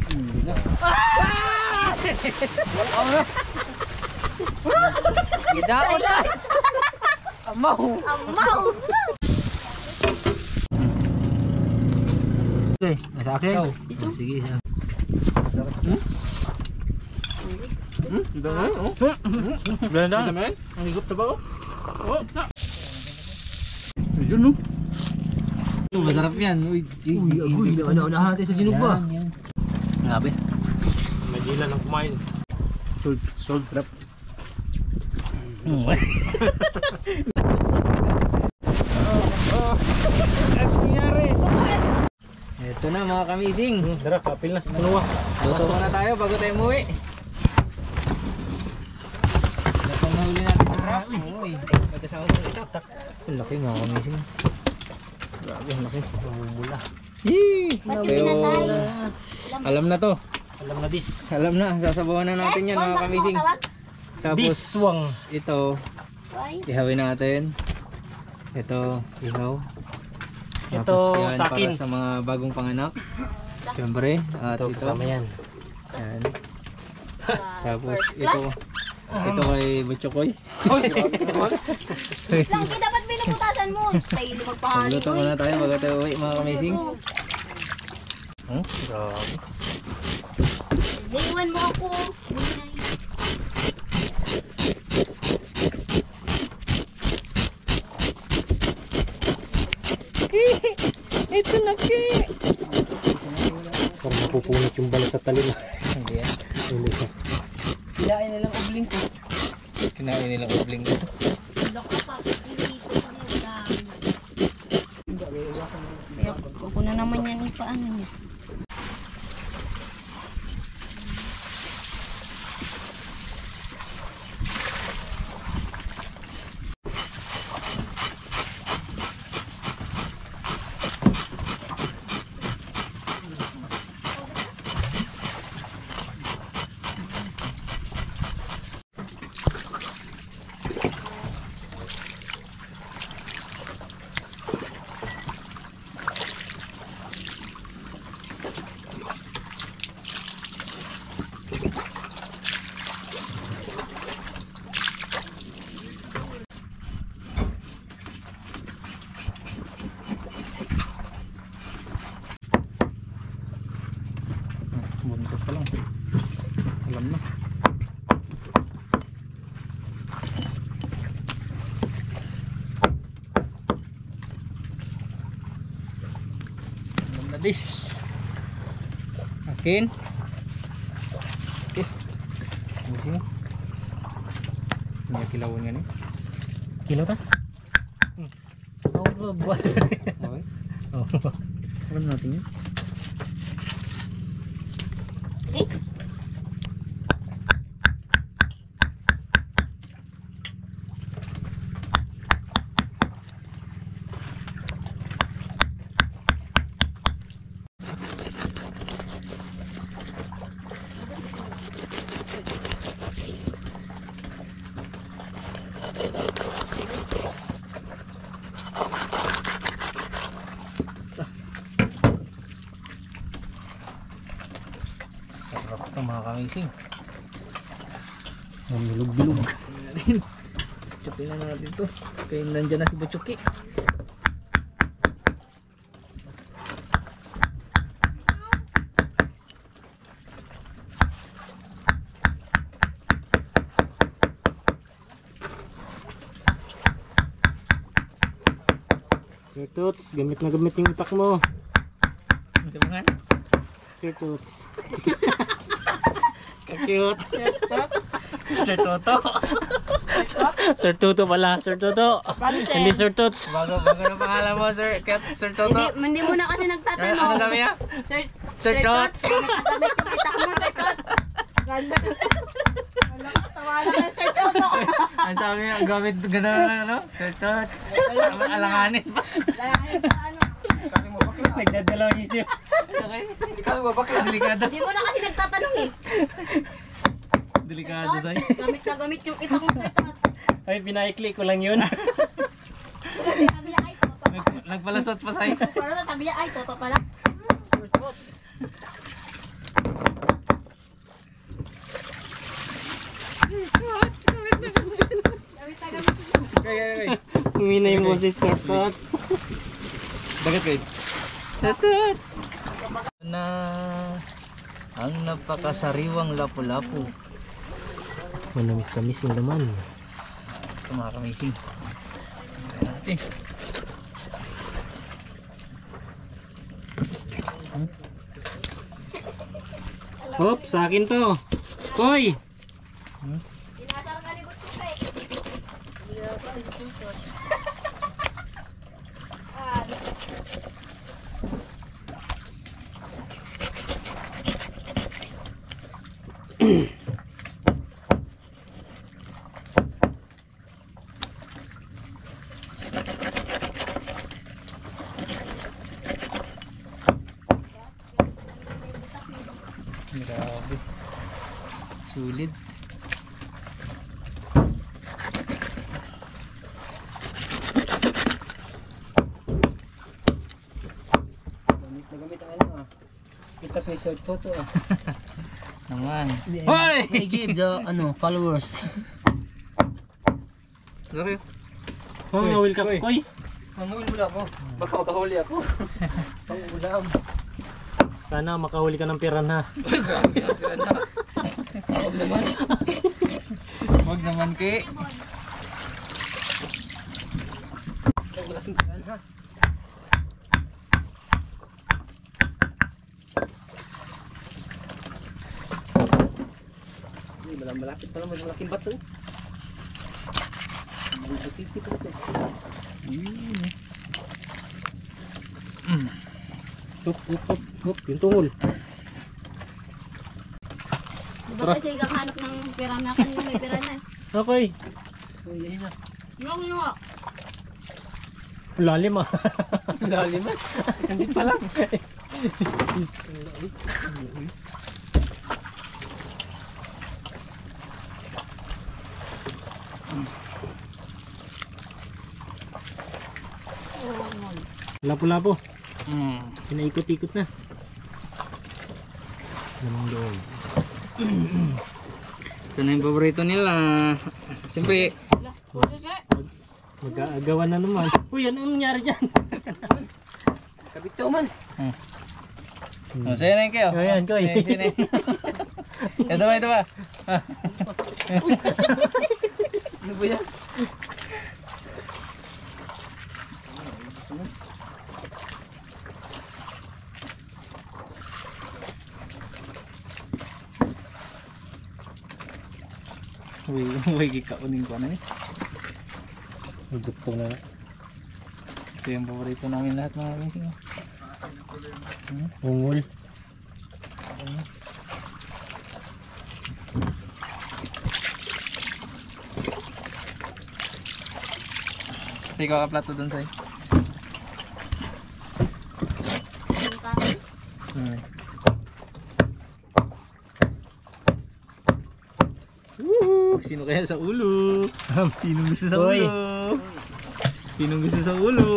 Hindi na. Gidao na. Amaw. Amaw. Okay, nasa akin. Sige, sige. Sarap. Ganda na, oh. Ganda na. Ang higop na ba, oh? Oh, na. Yun, no? Masarap yan. Uy, una-una natin sa sinugba. Grabe. Magila ng kumain. Salt trap. Ito na mga kamising. Tara, kapil na sa tunuwa. Luto muna tayo bago tayo umuwi. Ito ang nahuli natin sa trap. Uy, pagkasama mo ito. Ang laki mga kamising. Grabe, ang laki. Mula. Alam na to. Alam na dis. Alam na, sasabawan na natin yan mga kamising. Tapos Diswang. ito, ihawin natin. Ito, ihaw. Ito Tapos yan, sa akin. para sa mga bagong panganak. Siyempre, at Ito, ito. kasama yan. Yan. Tapos ito kay Butchokoy. Lang, di dapat binubutasan mo. Style, magpahali. Magluto muna tayo bago tayo uwi mga kamising. Grabe. Naiwan mo ako. Ito na ki. Parang mapupunit yung bala sa talina. Hindi yan. Hindi siya. Kinain nilang ubling ko. Kinain nilang ubling ko. Kaya ako na naman yan ipaano niya. Buntot pa lang. Alam na. Alam na dis. Akin. Okay. Ano sini? May kilawin nga ni. Kilo ta? Oh, buwan. Okay. Oh. Alam natin yun. Sarap ito mga kamising. Bilog-bilog. Chopin na natin ito. Kaya nandyan na si Butchoki. Sir Toots, gamit na gamit yung itak mo. Ang kabangan. Sir Toots. Ka-cute. Sir Toto. Sir Toto pala, Sir Toto. Hindi Sir Toots. Bago na pangalan mo, Sir Toto. Hindi mo na kasi nagtatanong. Ano sabi niya? Sir Tots. Gamit yung itak mo, Sir Tots. Ganda. Wala ka, tawanan na, Sir Toto. Ang sabi niya, gamit gano'n na, ano? Sir Tots. Alanganin pa. Dahil sa ano. Nagdadalawang isip. Okay. Ikaw mo bakla. Delikado. Hindi mo na kasi nagtatanong eh. Delikado sa'yo. Gamit na gamit yung itak mo, Sir Tots. Ay, pinaikli ko lang yun. Sabi niya, ay, Toto. Nagpalasot pa sa'yo. Sabi niya, ay, Toto pala. Sir Tots. si Sir Tots. Dagat kayo. Sir Tots. Na ang napakasariwang lapu-lapu. Manamis-tamis yung laman. Ito mga kamising. Ayan natin. Hop, sa akin to. Koy! Inasal ka ni Butchok eh. Grabe. Sulit. Gamit na gamit ang ano ah. Kita ko yung short photo ah. Naman. Hoy! I give the followers. Laki. Oh, ngawil ka, Koy. Manguhuli mo ako. Baka makahuli ako. Pangulam. Sana makahuli ka ng piranha. Uy, grabe ang pira na. Huwag naman. Huwag naman, Ki. Huwag malaking pira na. Uy, malapit pala malaking bato. Butiti pa ito. Hop, hop, hop, hop. Yung tungol. Baka kasi kakahanap ng pera na kanina may pera na. Okay. Uy, ayun na. Yung nga. Lalim ah. Lalim ah. Isang din pa lang. Lapo-lapo. Pinaikot-ikot na. Lamang loob. Ito na yung paborito nila. Siyempre, Mag-aagawan na naman. Uy, anong nangyari dyan? kabitaw man. Oh, sa'yo na yun kayo. Ayan, Koy. Ito ba, ito ba? Ano ba yan? Uy, gikaunin ko na eh. Gusto na. Ito yung paborito namin lahat mga kamising. Ungol. Kasi ikaw ka-plato dun sa'yo. Sino kaya sa ulo? Sinong gusto sa Koy. ulo? Sinong gusto sa ulo?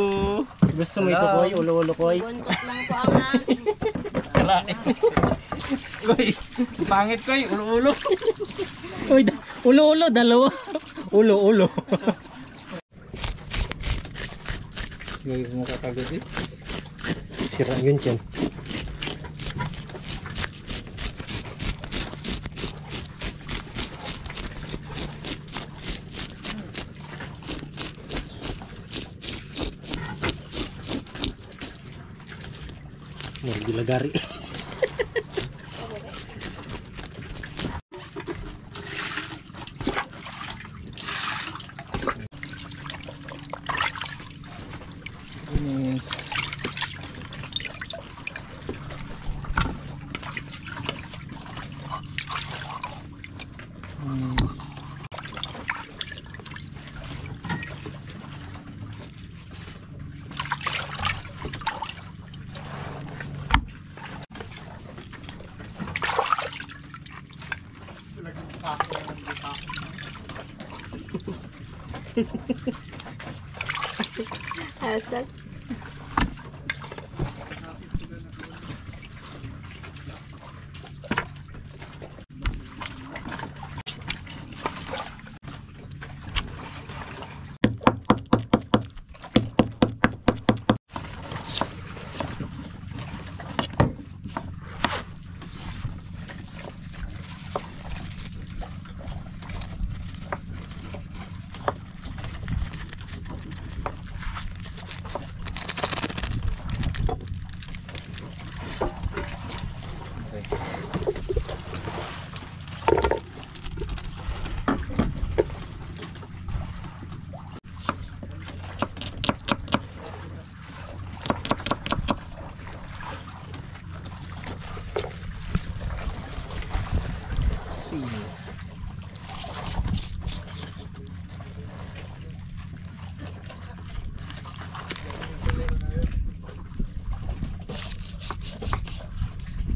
Gusto mo ito, Koy? Ulo-ulo, Koy? Buntot lang po ang akin. Kalain. Koy, pangit Koy, ulo-ulo. Uy, ulo-ulo, dalawa. Ulo-ulo. Gawin mo kakagod eh. Sira yun, Chen. Gilagari. Yes. Asal. Missing.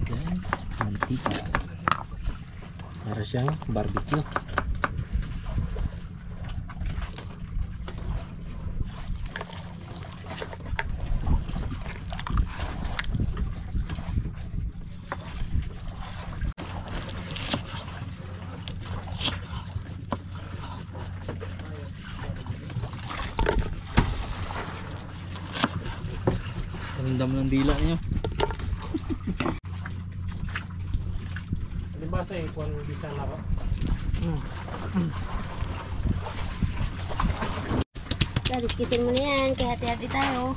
Yan, mantika. Para siyang barbecue. Ramdam ng dila niyo. Di ba sa kung bisa na ako? Kisin mo na yan, kaya hati-hati tayo.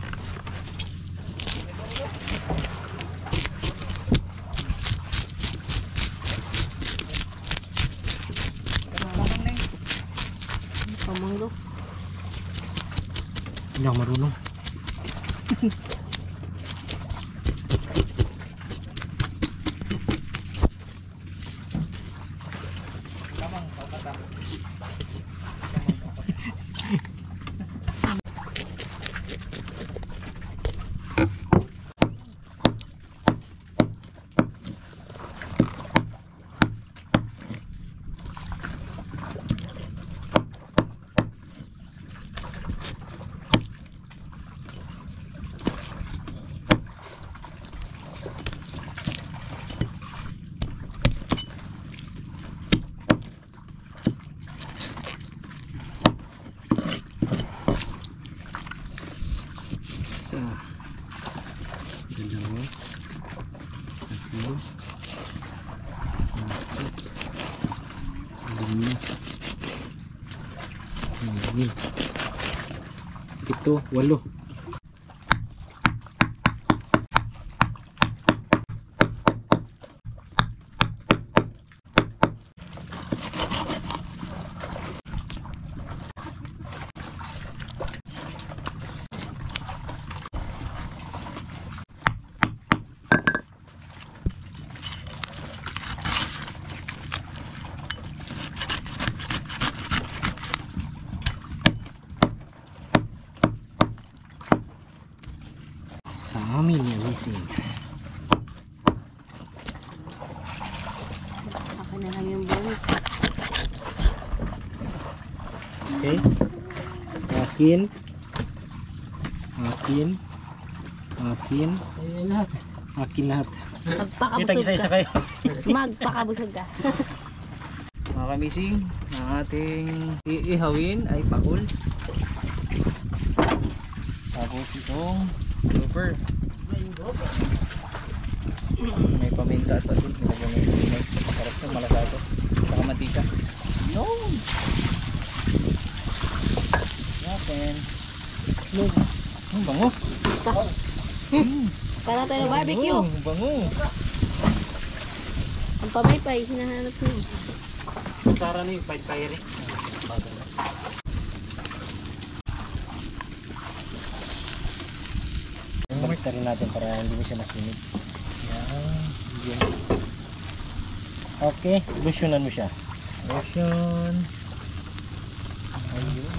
Pamanggo. Hindi ako marunong. Isa, dalawa, tatlo, apat, lima, anim, pito, walo. Sa amin yan, missing. Ako na lang yung bulit. Okay. Akin. Akin. Akin. Ay, lahat. Akin lahat. Magpakabusog ka. kayo. Magpakabusog ka. Mga kamising, ang ating iihawin ay pakul. Tapos itong grouper. May paminta at asin. Nilagyan ng pinay. Sarap ng malasado. Saka mantika. No! Natin. Ang bango. Kala tayo ng barbecue. Ang bango. Ang pamaypay, hinahanap niyo. Tara na yung paypay rin. Balik rin natin para hindi mo siya masunod. Yan. Okay, lotionan mo siya. Lotion. Ayun.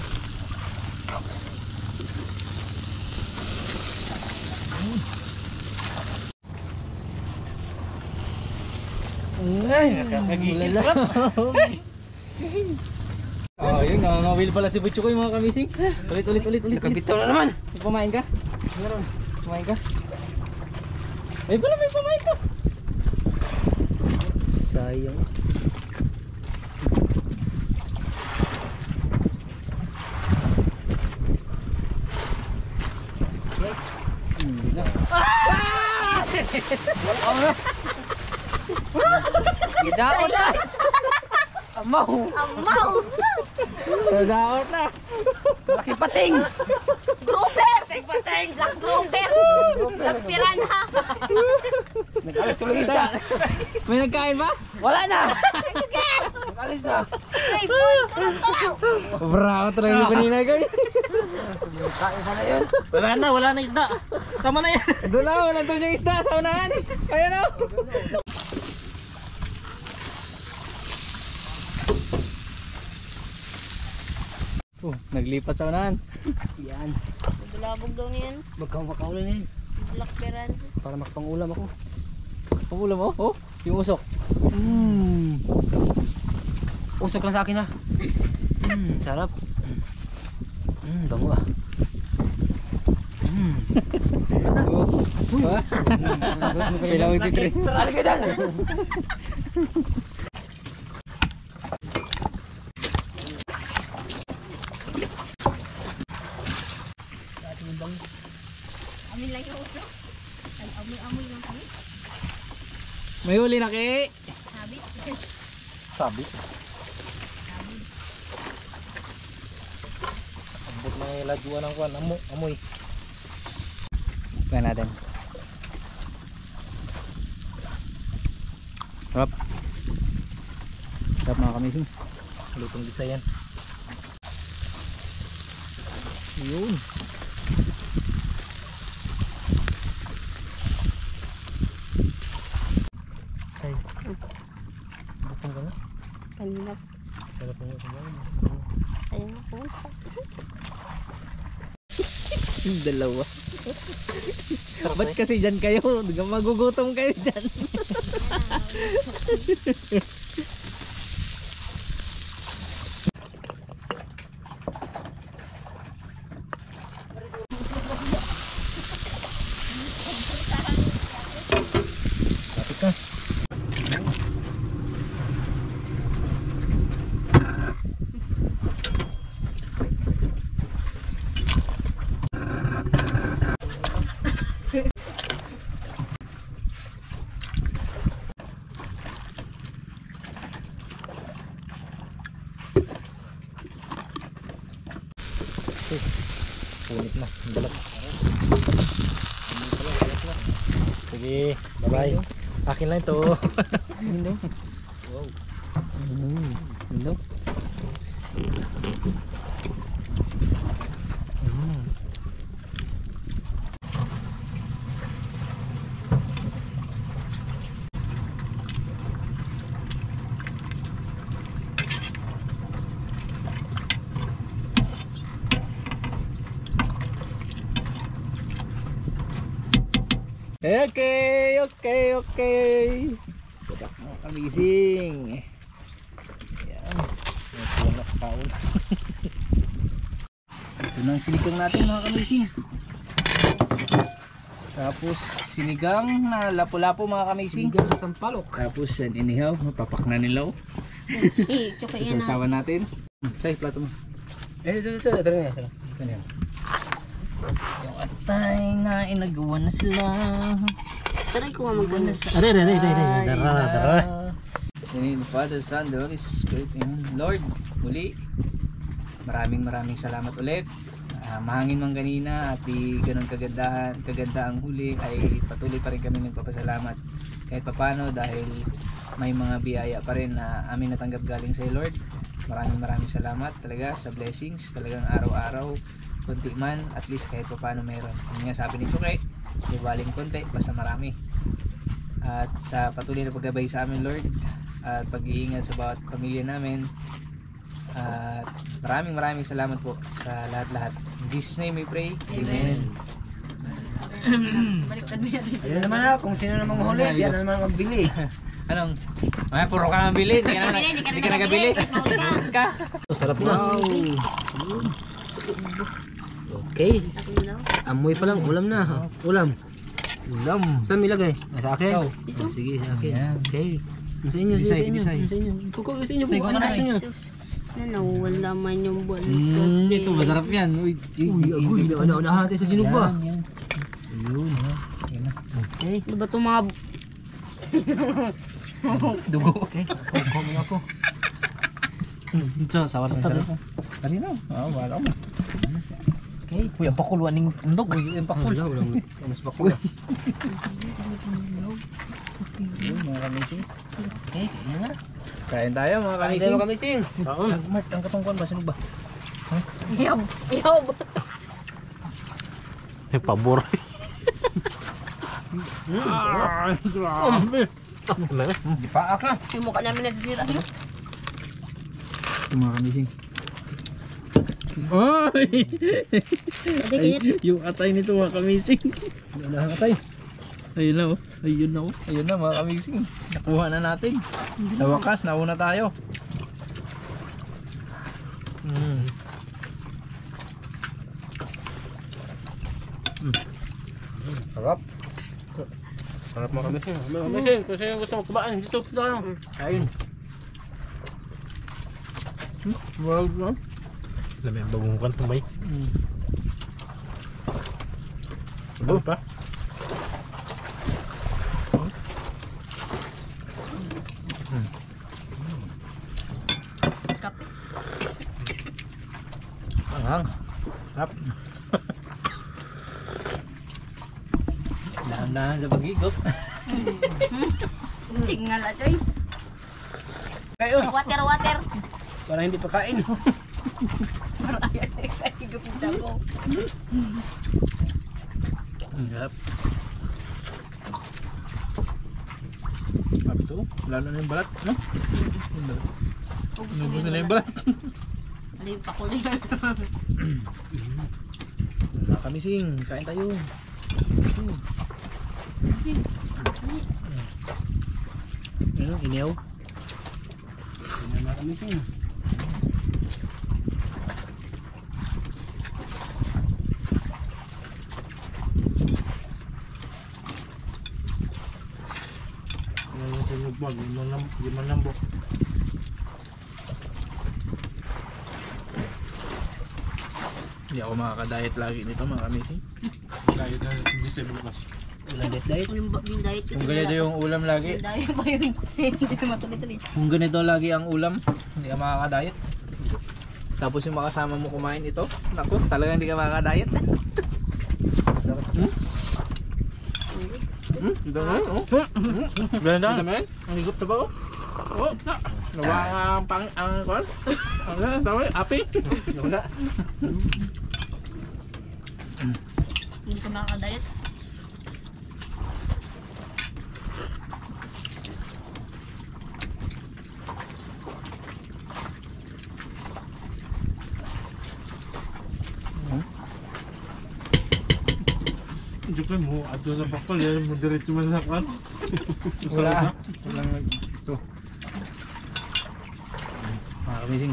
Ay, nakakagigil. Sarap. Oh, yun, nangangawil pala si Butcho ko yung mga kamising. Ulit. Nakabitaw na naman. May pamain ka? Meron. Pamain ka? Ay pala, may pamain ka. Sayang. Hindi na. Gidaot na. Amaw. Amaw! Gidaot na. Laki pating. Grouper! Black grouper! Black piranha! Nag-alis tuloy isda. May nagkain ba? Wala na. Nag-alis na. Ay, boy! Tulong! Bravo talaga yung paninay ko. Kain sana yun. Wala na isda. Tama na yan. Doon na, nandun yung isda sa unahan. Ayan o. Naglipat sa unahan. Yan. Bulabog daw niyan. Magkakaw na yan. Black peran. Para makapangulam ako. Pangulam mo? Oh, yung usok. Usok lang sa akin ha. Sarap. Bango ah. Pilang 83. Alis ka dyan! Amin lang yung uso. Ay, amoy lang kami. May huli na kay. Sabit. Sabi. Ambot na yung lajuan ng kwan. Amoy. Kaya natin. Sarap. Sarap mga kamising. Lutong gisa yan. Yun. Ay. Bukong ka na? Kanina. Sarap mo yung Ayun ako. dalawa. Ba't kasi dyan kayo? Magugutom kayo dyan. Lapit ka. Punit na, ang balat. Sige, bye-bye. Akin lang ito. Wow. Ano? Okay. Sarap mga kamising. Ayan. Nagpulang na sa kaon. Ito na ang sinigang natin mga kamising. Tapos sinigang na lapu-lapu mga kamising. Sinigang na sampalok. Tapos yan inihaw. Mapapak na nilaw. Tsaka yan na. Sasawa natin. Say, plato mo. Ito na. Ito na yan. Yung atay na inagawa na sila. Taray ko nga magkano. Dara. In the Father, Son, the Holy Spirit. Amen. Lord, muli, maraming salamat ulit. Mahangin man kanina at di ganun kaganda ang huli ay patuloy pa rin kami nagpapasalamat kahit papano dahil may mga biyaya pa rin na amin natanggap galing sa Lord. Maraming salamat talaga sa blessings, talagang araw-araw konti man, at least kahit papano meron. Yun nga sabi ni Chukay, di baling konti basta marami. At sa patuloy na paggabay sa amin Lord at pag-iingat sa bawat pamilya namin. At maraming salamat po sa lahat-lahat. In Jesus' name we pray. Amen. Ayun naman na, kung sino namang mahuli, yan naman magbili. Anong? Ay, puro ka nang bili. Hindi ka nagabili. Ka. Sarap na. Okay. Amoy pa lang, ulam na. Ulam. Saan nilagay? Sa akin? Sige, sa akin. Ayan. Okay. Sa inyo, sa inyo. Kuko sa inyo. Sa inyo. Nawala man yung buwan. Ito, masarap yan. Uy, Una natin sa sinugba. Ayun. Yan na. Okay. Ano ba itong mga... Dugo. Okay. Kukumin ako. Ito, sawar na tabi. Tari na. Wala mo. Okay. Uy, ang pakuluan ng tundog. Uy, ang pakul. Wala. Mas bakul. Ayun, mga kamising. Okay, ano na? Kain tayo mga Kain kamising. tayo kamising. Oo. Mark, ang katungkuan ba? Sinog ba? Iyaw! May pabor. Grabe. Di paak na. Yung mukha namin nasisira. Ito mga kamising. Ay! Dikit. Yung atay nito mga kamising. Nakakatay. Ayun na oh. Ayun na oh. Ayun na mga kamising. Nakuha na natin. Sa wakas, nauna tayo. Sarap. Sarap mga kamising. Mga kamising, kasi gusto mo kumain dito. Ayun. Wow, wow. Alam mo yung bagungan tumay. Ano pa? Kape. Anghang. Sarap. Dahan-dahan sa pag-higop. Tingnan lang, Choy. Kayo. Water. Para hindi pa kain. Maraya na yung kahigop ng sabo. Sarap. Sarap to. Lalo na yung balat. No? Yung balat. Nubos nila yung balat. Ano yung pakuli? Mga kamising. Kain tayo. Ano? Iniyaw? Mga kamising. Limang lambok. Hindi ako makaka-diet lagi nito mga kamising. Kahit na December bukas. Wala diet. Yung diet kasi Kung ganito yung ulam lagi. yung diet pa yun. Hindi ko matuloy-tuloy. Kung ganito lagi ang ulam, hindi ka makaka-diet. Tapos yung makasama mo kumain ito, naku, talagang hindi ka makaka-diet. Sarap. Ito na yun, oh. Ganda. Ito na yun. Ang higop na ba, oh? Oh, na. Nawa ang pang... ang kwan? Ano, tawag? Api? Wala. Hindi ka makaka-diet. Joke mo, ato sa bakal, yan mo diretso man sa kwan. Wala. Walang ito. Mga kamising.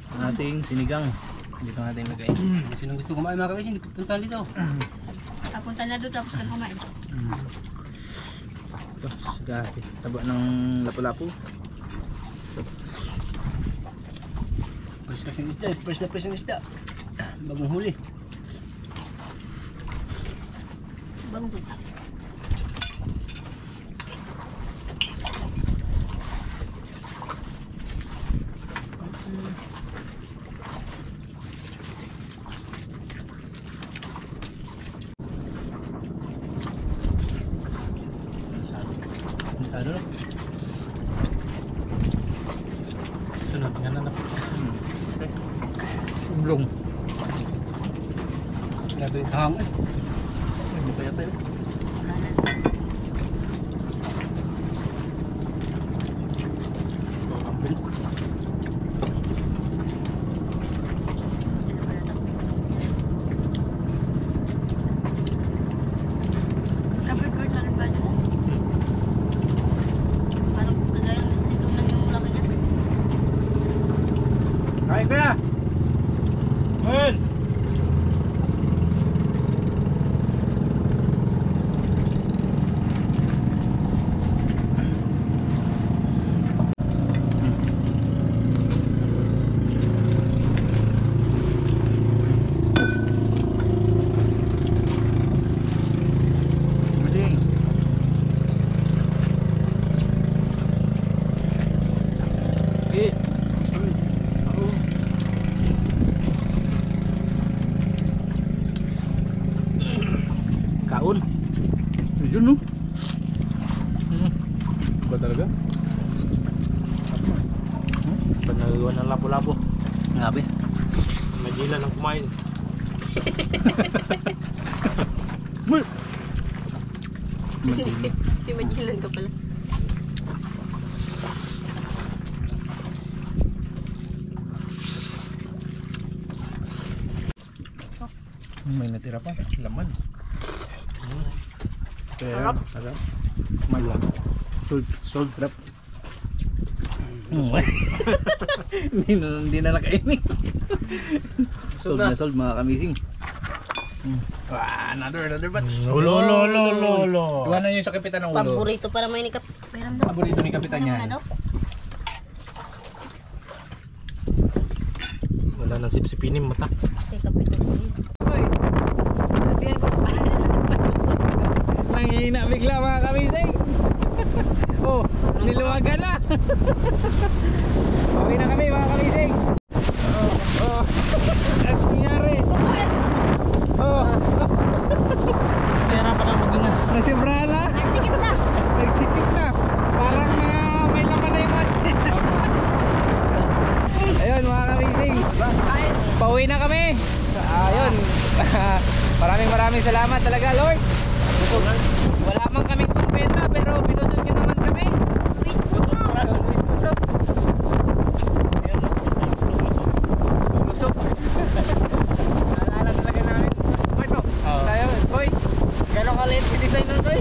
Ang ating sinigang. Dito natin lagay. Sinong gusto kumain mga kamising, punta dito. Papunta na doon tapos ka na kumain. Ito, sigati. Taba ng lapu-lapu. Fresh kasing isda, fresh na fresh ang isda. Bagong huli. Bagong doon. Masyado na. Sunod nga na. Umlong. Sinabi yung kahang eh. Hindi pa yata yun. Wala na. Kampil. Sino ba na to? Covered na rin ba ito? Parang kagaya ng silong lang yung laki niya. Kain kuya! Man! Mading. Okay. Kaon. Yun no? Ba talaga? Panagawa ng lapo-lapo. Ngabi. Madila ng kumain. Mading. Timagilan ka pala. may natira pa. Laman. Sarap. Sarap. Malang. Salt trap. Hindi na nakaimik. Sold na sold mga kamising. Another batch. Lolo. Tuwa na yung sa kapitan ng ulo. Paborito para may nikap. Pairam daw. Paborito ni kapitan Ano niya. na daw? Wala na sipsipinin mata. Kay kapito ko yun. Hoy. Natiyan ko. Nanghihina bigla mga kamising. Oh, niluwagan na. Pauwi na kami mga kamising. Oh. Ang nangyari. Oh. Kaya pa na mag-ingat. Nasibra na. Nagsikip na. Nagsikip na. Parang may laman na yung mga chin. Ayun mga kamising. Pauwi na kami. Ayun. Maraming salamat talaga Lord. Busog. Wala man kaming pambenta pero binusog nyo naman kami. Luis Busog. Busog. Naalala talaga namin. Marto, tayo. Koy, gano'ng kalit i-design nun Koy?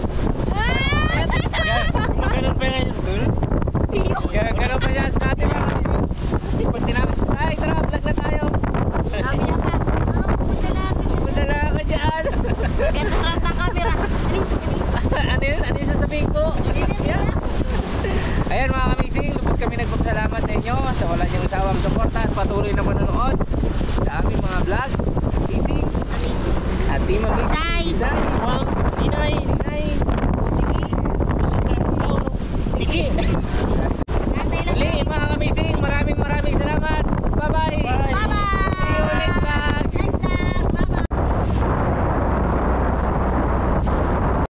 Maganon pa nga yun. Gano'n pa siya dati mga kamising. Pag tinapit sa ay, tara, vlog na tayo. Sabi niya pa, pupunta na ako. Punta na ako dyan. Ganda harap ng camera. Ano yun? Ano yung sasabihin ko? Ayan mga kamising, lubos kami nagpapasalamat sa inyo sa wala niyong usawang suporta at patuloy na manonood sa aming mga vlog. Amazing Amazing. at Team Amazing. Sai. Sai. Swang, inay. Inay.